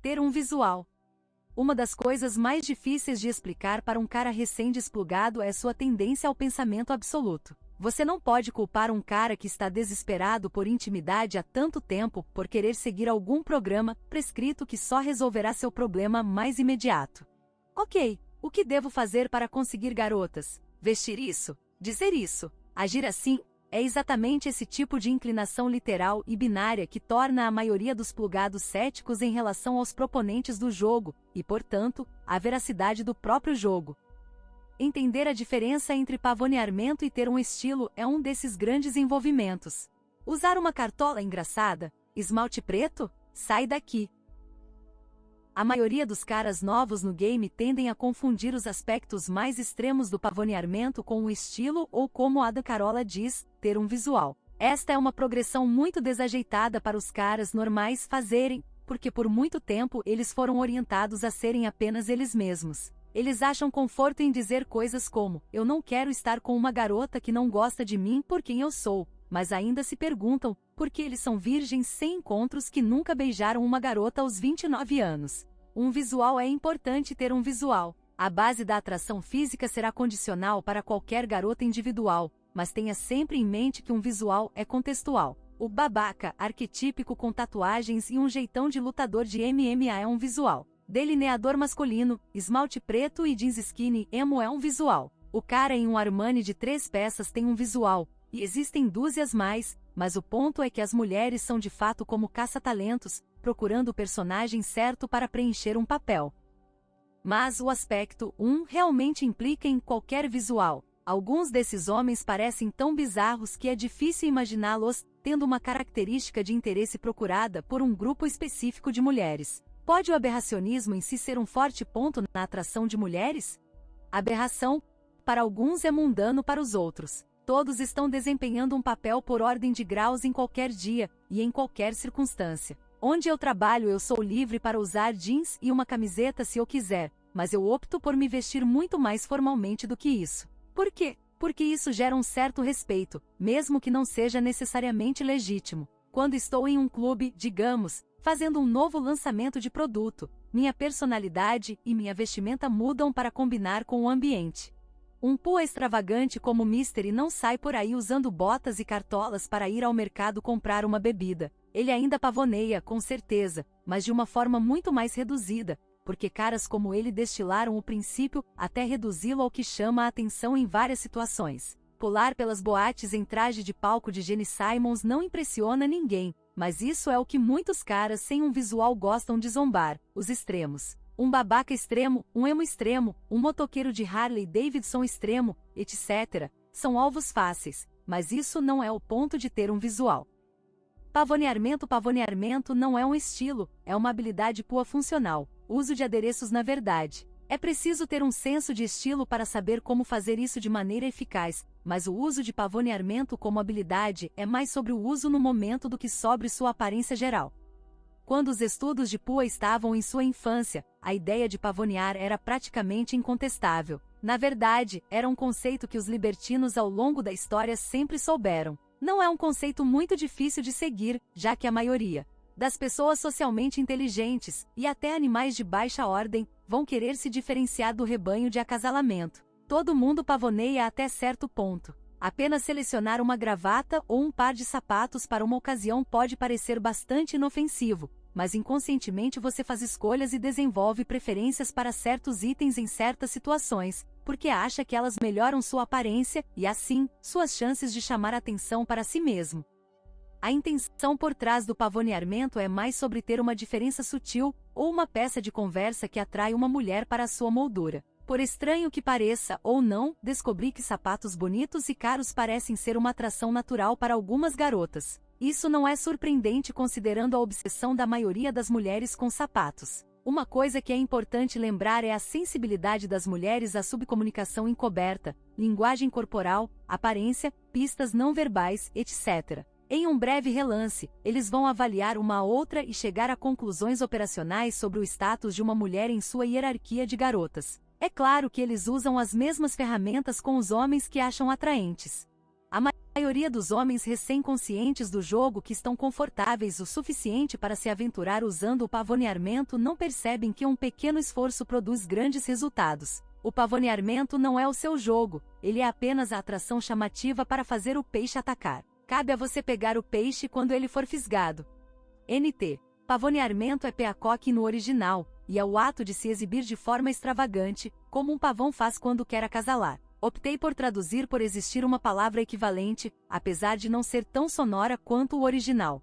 Ter um visual. Uma das coisas mais difíceis de explicar para um cara recém-desplugado é sua tendência ao pensamento absoluto. Você não pode culpar um cara que está desesperado por intimidade há tanto tempo por querer seguir algum programa prescrito que só resolverá seu problema mais imediato. Ok, o que devo fazer para conseguir garotas? Vestir isso? Dizer isso? Agir assim? É exatamente esse tipo de inclinação literal e binária que torna a maioria dos plugados céticos em relação aos proponentes do jogo, e, portanto, a veracidade do próprio jogo. Entender a diferença entre pavoneamento e ter um estilo é um desses grandes envolvimentos. Usar uma cartola engraçada? Esmalte preto? Sai daqui! A maioria dos caras novos no game tendem a confundir os aspectos mais extremos do pavoneamento com o estilo ou, como a da Carola diz, ter um visual. Esta é uma progressão muito desajeitada para os caras normais fazerem, porque por muito tempo eles foram orientados a serem apenas eles mesmos. Eles acham conforto em dizer coisas como: eu não quero estar com uma garota que não gosta de mim por quem eu sou, mas ainda se perguntam por que eles são virgens sem encontros que nunca beijaram uma garota aos 29 anos. Um visual é importante ter um visual. A base da atração física será condicional para qualquer garota individual, mas tenha sempre em mente que um visual é contextual. O babaca, arquetípico com tatuagens e um jeitão de lutador de MMA é um visual. Delineador masculino, esmalte preto e jeans skinny emo é um visual. O cara em um Armani de 3 peças tem um visual, e existem dúzias mais, mas o ponto é que as mulheres são de fato como caça-talentos, procurando o personagem certo para preencher um papel. Mas o aspecto 1 realmente implica em qualquer visual. Alguns desses homens parecem tão bizarros que é difícil imaginá-los tendo uma característica de interesse procurada por um grupo específico de mulheres. Pode o aberracionismo em si ser um forte ponto na atração de mulheres? Aberração, para alguns é mundano para os outros. Todos estão desempenhando um papel por ordem de graus em qualquer dia, e em qualquer circunstância. Onde eu trabalho eu sou livre para usar jeans e uma camiseta se eu quiser, mas eu opto por me vestir muito mais formalmente do que isso. Por quê? Porque isso gera um certo respeito, mesmo que não seja necessariamente legítimo. Quando estou em um clube, digamos, fazendo um novo lançamento de produto, minha personalidade e minha vestimenta mudam para combinar com o ambiente. Um pua extravagante como Mystery não sai por aí usando botas e cartolas para ir ao mercado comprar uma bebida. Ele ainda pavoneia, com certeza, mas de uma forma muito mais reduzida, porque caras como ele destilaram o princípio até reduzi-lo ao que chama a atenção em várias situações. Pular pelas boates em traje de palco de Jenny Simons não impressiona ninguém, mas isso é o que muitos caras sem um visual gostam de zombar, os extremos. Um babaca extremo, um emo extremo, um motoqueiro de Harley Davidson extremo, etc., são alvos fáceis, mas isso não é o ponto de ter um visual. Pavoneamento não é um estilo, é uma habilidade pua funcional, uso de adereços na verdade. É preciso ter um senso de estilo para saber como fazer isso de maneira eficaz, mas o uso de pavoneamento como habilidade é mais sobre o uso no momento do que sobre sua aparência geral. Quando os estudos de pua estavam em sua infância, a ideia de pavonear era praticamente incontestável. Na verdade, era um conceito que os libertinos ao longo da história sempre souberam. Não é um conceito muito difícil de seguir, já que a maioria das pessoas socialmente inteligentes, e até animais de baixa ordem, vão querer se diferenciar do rebanho de acasalamento. Todo mundo pavoneia até certo ponto. Apenas selecionar uma gravata ou um par de sapatos para uma ocasião pode parecer bastante inofensivo, mas inconscientemente você faz escolhas e desenvolve preferências para certos itens em certas situações, porque acha que elas melhoram sua aparência e, assim, suas chances de chamar atenção para si mesmo. A intenção por trás do pavoneamento é mais sobre ter uma diferença sutil, ou uma peça de conversa que atrai uma mulher para a sua moldura. Por estranho que pareça ou não, descobri que sapatos bonitos e caros parecem ser uma atração natural para algumas garotas. Isso não é surpreendente considerando a obsessão da maioria das mulheres com sapatos. Uma coisa que é importante lembrar é a sensibilidade das mulheres à subcomunicação encoberta, linguagem corporal, aparência, pistas não verbais, etc. Em um breve relance, eles vão avaliar uma a outra e chegar a conclusões operacionais sobre o status de uma mulher em sua hierarquia de garotas. É claro que eles usam as mesmas ferramentas com os homens que acham atraentes. A maioria dos homens recém-conscientes do jogo que estão confortáveis o suficiente para se aventurar usando o pavoneamento não percebem que um pequeno esforço produz grandes resultados. O pavoneamento não é o seu jogo, ele é apenas a atração chamativa para fazer o peixe atacar. Cabe a você pegar o peixe quando ele for fisgado. NT. Pavoneamento é peacock no original, e é o ato de se exibir de forma extravagante, como um pavão faz quando quer acasalar. Optei por traduzir por existir uma palavra equivalente, apesar de não ser tão sonora quanto o original.